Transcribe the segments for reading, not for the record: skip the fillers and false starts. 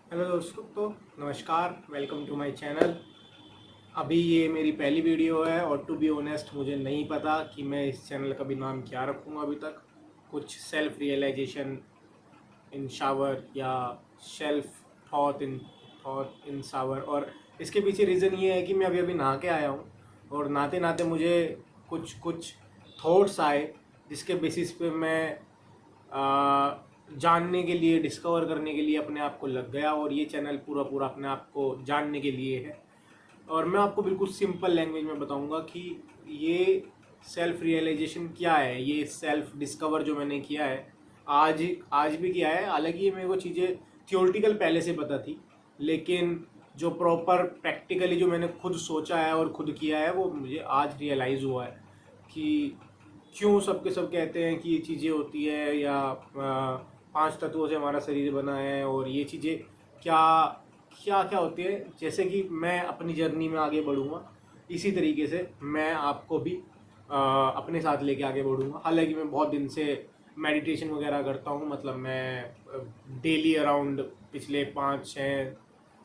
Hello दोस्तों, तो नमस्कार, वेलकम टू माय चैनल। अभी ये मेरी पहली वीडियो है और टू बी ऑनेस्ट मुझे नहीं पता कि मैं इस चैनल का भी नाम क्या रखूँगा। अभी तक कुछ सेल्फ रियलाइजेशन इन शावर या सेल्फ थॉट इन शावर। और इसके पीछे रीज़न ये है कि मैं अभी अभी नहा के आया हूँ और नहाते नहाते मुझे कुछ कुछ थॉट्स आए जिसके बेसिस पे मैं जानने के लिए, डिस्कवर करने के लिए अपने आप को लग गया। और ये चैनल पूरा पूरा अपने आप को जानने के लिए है। और मैं आपको बिल्कुल सिंपल लैंग्वेज में बताऊंगा कि ये सेल्फ रियलाइजेशन क्या है, ये सेल्फ डिस्कवर जो मैंने किया है आज आज भी किया है। हालांकि ये मेरे को चीज़ें थियोरटिकल पहले से पता थी, लेकिन जो प्रॉपर प्रैक्टिकली जो मैंने खुद सोचा है और खुद किया है वो मुझे आज रियलाइज़ हुआ है कि क्यों सबके सब कहते हैं कि ये चीज़ें होती है, या 5 तत्वों से हमारा शरीर बना है और ये चीज़ें क्या क्या क्या होती है। जैसे कि मैं अपनी जर्नी में आगे बढ़ूँगा, इसी तरीके से मैं आपको भी अपने साथ लेके आगे बढ़ूँगा। हालांकि मैं बहुत दिन से मेडिटेशन वगैरह करता हूँ, मतलब मैं डेली अराउंड पिछले 5 6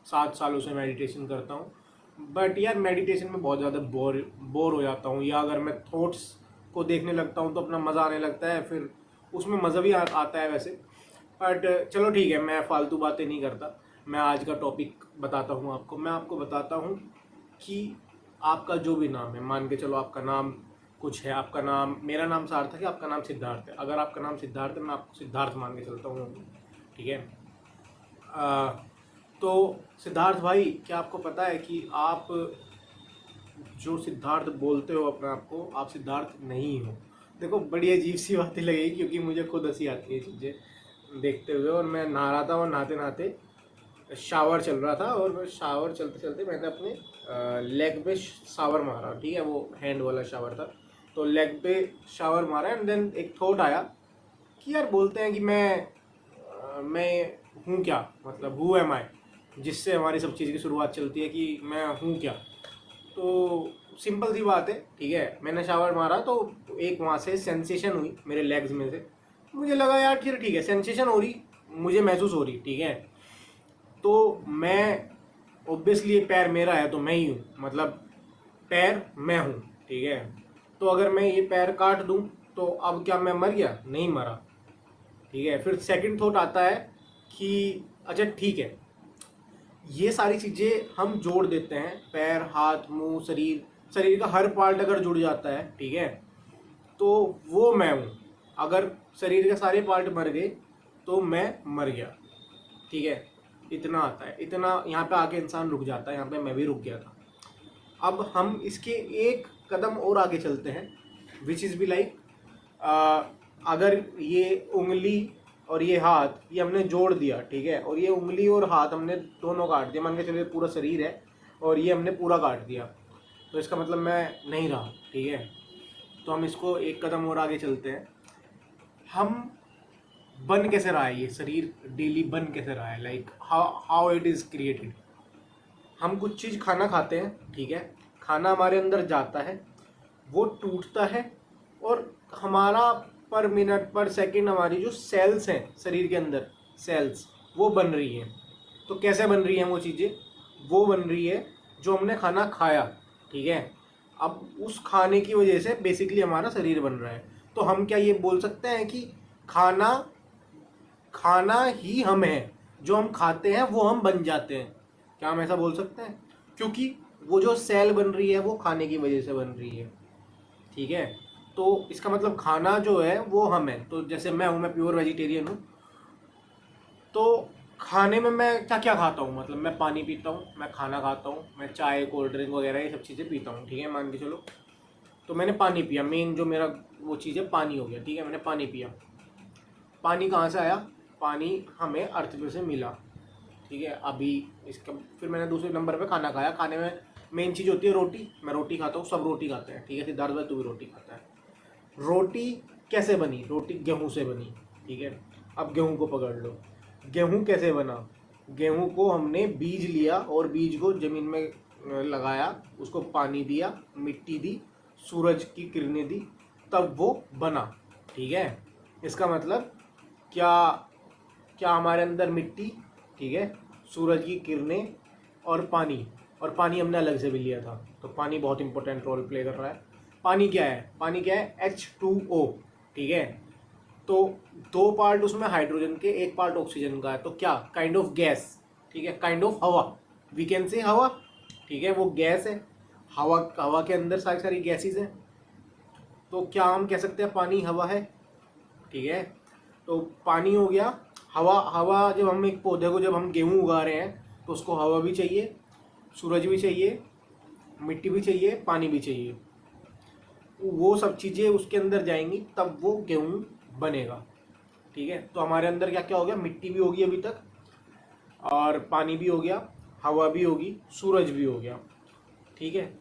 7 सालों से मेडिटेशन करता हूँ। बट यार मेडिटेशन में बहुत ज़्यादा बोर हो जाता हूँ, या अगर मैं थॉट्स को देखने लगता हूँ तो अपना मज़ा आने लगता है, फिर उसमें मज़ा भी आता है वैसे। बट चलो ठीक है, मैं फालतू बातें नहीं करता। मैं आज का टॉपिक बताता हूँ आपको। मैं आपको बताता हूँ कि आपका जो भी नाम है, मान के चलो आपका नाम कुछ है, आपका नाम, मेरा नाम सार्थक है, आपका नाम सिद्धार्थ है। अगर आपका नाम सिद्धार्थ है, मैं आपको सिद्धार्थ मान के चलता हूँ, ठीक है। आ, तो सिद्धार्थ भाई, क्या आपको पता है कि आप जो सिद्धार्थ बोलते हो अपने आप को, आप सिद्धार्थ नहीं हो। देखो, बड़ी अजीब सी बातें लगेगी क्योंकि मुझे खुद हंसी आती है चीज़ें देखते हुए। और मैं नहा रहा था और नहाते नहाते शावर चल रहा था, और शावर चलते चलते मैंने अपने लेग पे शावर मारा, ठीक है, वो हैंड वाला शावर था। तो लेग पे शावर मारा एंड देन एक थॉट आया कि यार बोलते हैं कि मैं हूँ क्या, मतलब हु एम आई, जिससे हमारी सब चीज़ की शुरुआत चलती है कि मैं हूँ क्या। तो सिंपल सी बात है, ठीक है। मैंने शावर मारा तो एक वहाँ से सेंसेशन हुई मेरे लेग्स में से। मुझे लगा यार फिर ठीक है, सेंसेशन हो रही, मुझे महसूस हो रही, ठीक है। तो मैं ऑब्वियसली ये पैर मेरा है तो मैं ही हूँ, मतलब पैर मैं हूँ, ठीक है। तो अगर मैं ये पैर काट दूँ तो अब क्या मैं मर गया? नहीं मरा, ठीक है। फिर सेकंड थॉट आता है कि अच्छा ठीक है, ये सारी चीज़ें हम जोड़ देते हैं, पैर, हाथ, मुंह, शरीर, शरीर का हर पार्ट अगर जुड़ जाता है, ठीक है, तो वो मैं हूँ। अगर शरीर के सारे पार्ट मर गए तो मैं मर गया, ठीक है। इतना आता है, इतना यहाँ पे आके इंसान रुक जाता है। यहाँ पे मैं भी रुक गया था। अब हम इसके एक कदम और आगे चलते हैं, विच इज़ बी लाइक, अगर ये उंगली और ये हाथ ये हमने जोड़ दिया, ठीक है, और ये उंगली और हाथ हमने दोनों काट दिया, मान के चलिए पूरा शरीर है और ये हमने पूरा काट दिया, तो इसका मतलब मैं नहीं रहा, ठीक है। तो हम इसको एक कदम और आगे चलते हैं। हम बन कैसे रहा है ये शरीर, डेली बन कैसे रहा है, like how how it is created. हम कुछ चीज़ खाना खाते हैं, ठीक है, खाना हमारे अंदर जाता है, वो टूटता है, और हमारा पर मिनट पर सेकंड हमारी जो सेल्स हैं शरीर के अंदर, सेल्स वो बन रही हैं। तो कैसे बन रही हैं वो चीज़ें? वो बन रही है जो हमने खाना खाया, ठीक है। अब उस खाने की वजह से बेसिकली हमारा शरीर बन रहा है। तो हम क्या ये बोल सकते हैं कि खाना खाना ही हम हैं, जो हम खाते हैं वो हम बन जाते हैं? क्या हम ऐसा बोल सकते हैं? क्योंकि वो जो सेल बन रही है वो खाने की वजह से बन रही है, ठीक है। तो इसका मतलब खाना जो है वो हम है। तो जैसे मैं हूँ, मैं प्योर वेजिटेरियन हूँ, तो खाने में मैं क्या क्या खाता हूँ, मतलब मैं पानी पीता हूँ, मैं खाना खाता हूँ, मैं चाय, कोल्ड ड्रिंक वगैरह ये सब चीज़ें पीता हूँ, ठीक है, मान के चलो। तो मैंने पानी पिया, मेन जो मेरा वो चीज़ है पानी हो गया, ठीक है, मैंने पानी पिया। पानी कहाँ से आया? पानी हमें अर्थ पे से मिला, ठीक है। अभी इसका फिर मैंने दूसरे नंबर पे खाना खाया। खाने में मेन चीज़ होती है रोटी, मैं रोटी खाता हूँ, सब रोटी खाते हैं, ठीक है। सिद्धार्थ भाई तू भी रोटी खाता है। रोटी कैसे बनी? रोटी गेहूं से बनी, ठीक है। अब गेहूं को पकड़ लो, गेहूं कैसे बना? गेहूं को हमने बीज लिया और बीज को ज़मीन में लगाया, उसको पानी दिया, मिट्टी दी, सूरज की किरणें दी, तब वो बना, ठीक है। इसका मतलब क्या? क्या हमारे अंदर मिट्टी, ठीक है, सूरज की किरणें और पानी। और पानी हमने अलग से भी लिया था, तो पानी बहुत इंपॉर्टेंट रोल प्ले कर रहा है। पानी क्या है? पानी क्या है? H2O, ठीक है। तो 2 पार्ट उसमें हाइड्रोजन के, 1 पार्ट ऑक्सीजन का है, तो क्या काइंड ऑफ गैस, ठीक है, काइंड ऑफ हवा, वी कैन से हवा, ठीक है, वो गैस है। हवा के अंदर सारी सारी गैसेस हैं, तो क्या हम कह सकते हैं पानी हवा है, ठीक है। तो पानी हो गया। हवा जब हम एक पौधे को, जब हम गेहूँ उगा रहे हैं तो उसको हवा भी चाहिए, सूरज भी चाहिए, मिट्टी भी चाहिए, पानी भी चाहिए। वो सब चीज़ें उसके अंदर जाएंगी तब वो गेहूँ बनेगा, ठीक है। तो हमारे अंदर क्या क्या हो गया? मिट्टी भी होगी अभी तक, और पानी भी हो गया, हवा भी होगी, सूरज भी हो गया, ठीक है।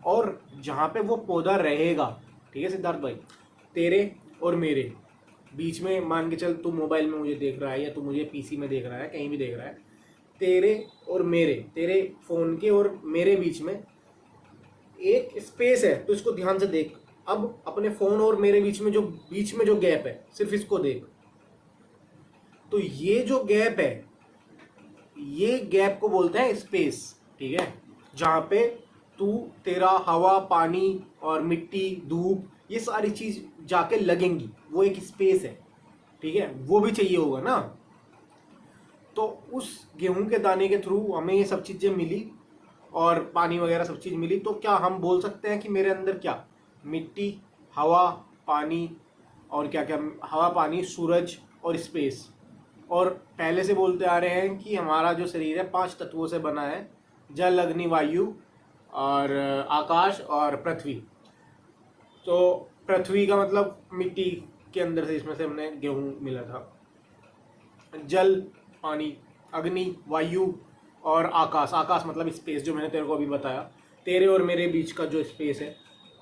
और जहाँ पे वो पौधा रहेगा, ठीक है सिद्धार्थ भाई, तेरे और मेरे बीच में, मान के चल तू मोबाइल में मुझे देख रहा है या तू मुझे पीसी में देख रहा है, कहीं भी देख रहा है, तेरे और मेरे, तेरे फोन के और मेरे बीच में एक स्पेस है, तो इसको ध्यान से देख। अब अपने फोन और मेरे बीच में जो गैप है, सिर्फ इसको देख। तो ये जो गैप है, ये गैप को बोलते हैं स्पेस, ठीक है। जहाँ पे तू, तेरा, हवा, पानी और मिट्टी, धूप, ये सारी चीज जाके लगेंगी, वो एक स्पेस है, ठीक है। वो भी चाहिए होगा ना। तो उस गेहूं के दाने के थ्रू हमें ये सब चीजें मिली और पानी वगैरह सब चीज मिली। तो क्या हम बोल सकते हैं कि मेरे अंदर क्या, मिट्टी, हवा, पानी और क्या क्या, हवा, पानी, सूरज और स्पेस। और पहले से बोलते आ रहे हैं कि हमारा जो शरीर है 5 तत्वों से बना है, जल, अग्नि, वायु और आकाश और पृथ्वी। तो पृथ्वी का मतलब मिट्टी के अंदर से, इसमें से हमने गेहूं मिला था। जल, पानी, अग्नि, वायु और आकाश। आकाश मतलब स्पेस, जो मैंने तेरे को अभी बताया। तेरे और मेरे बीच का जो स्पेस है,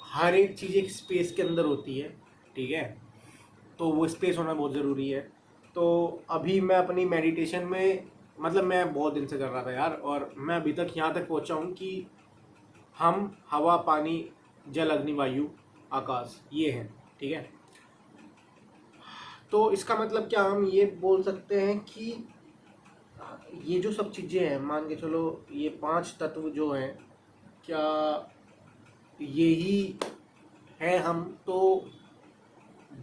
हर एक चीज़ एक स्पेस के अंदर होती है, ठीक है। तो वो स्पेस होना बहुत ज़रूरी है। तो अभी मैं अपनी मेडिटेशन में, मतलब मैं बहुत दिन से कर रहा था यार, और मैं अभी तक यहाँ तक पहुँचा हूँ कि हम हवा, पानी, जल, अग्नि, वायु, आकाश, ये हैं, ठीक है। तो इसका मतलब क्या हम ये बोल सकते हैं कि ये जो सब चीज़ें हैं, मान के चलो ये 5 तत्व जो हैं, क्या यही है हम? तो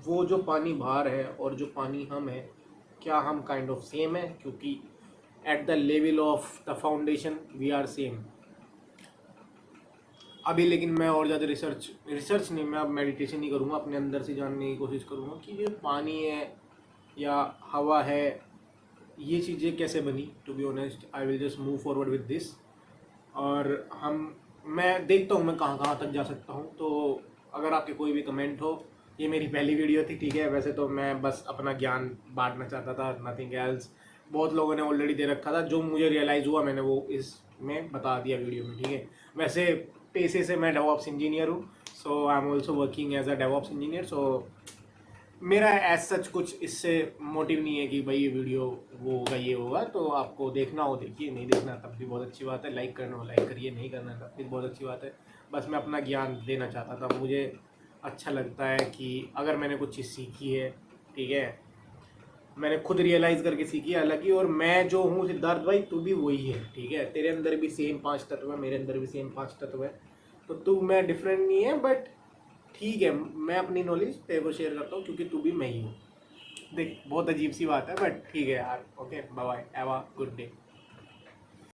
वो जो पानी बाहर है और जो पानी हम है, क्या हम काइंड ऑफ सेम है? क्योंकि at the level of the foundation we are same. अभी लेकिन मैं और ज़्यादा रिसर्च नहीं, मैं अब मेडिटेशन ही करूँगा, अपने अंदर से जानने की कोशिश करूँगा कि ये पानी है या हवा है, ये चीज़ें कैसे बनी। To be honest I will just move forward with this. और मैं देखता हूँ मैं कहाँ कहाँ तक जा सकता हूँ। तो अगर आपके कोई भी कमेंट हो, ये मेरी पहली वीडियो थी, ठीक है। वैसे तो मैं बस अपना ज्ञान बांटना चाहता था, नथिंग एल्स। बहुत लोगों ने ऑलरेडी दे रखा था, जो मुझे रियलाइज़ हुआ मैंने वो इसमें बता दिया वीडियो में, ठीक है। वैसे पेशे से मैं डेवऑप्स इंजीनियर हूँ, so I am also working as a DevOps engineer. So मेरा एज सच कुछ इससे मोटिव नहीं है कि भाई ये वीडियो वो होगा, ये होगा। तो आपको देखना हो देखिए, नहीं देखना तब भी बहुत अच्छी बात है, लाइक करना हो लाइक करिए, नहीं करना तब भी बहुत अच्छी बात है। बस मैं अपना ज्ञान देना चाहता था। मुझे अच्छा लगता है कि अगर मैंने कुछ चीज़ सीखी है, ठीक है, मैंने खुद रियलाइज़ करके सीखी है। हालांकि और मैं जो हूँ सिद्धार्थ भाई, तू भी वही है, ठीक है। तेरे अंदर भी सेम 5 तत्व है, मेरे अंदर भी सेम 5 तत्व है। तो तू मैं डिफरेंट नहीं है, बट ठीक है, मैं अपनी नॉलेज तेरे को शेयर करता हूँ क्योंकि तू भी मैं ही हूँ। देख बहुत अजीब सी बात है, बट ठीक है यार। Okay, bye bye, have a good day.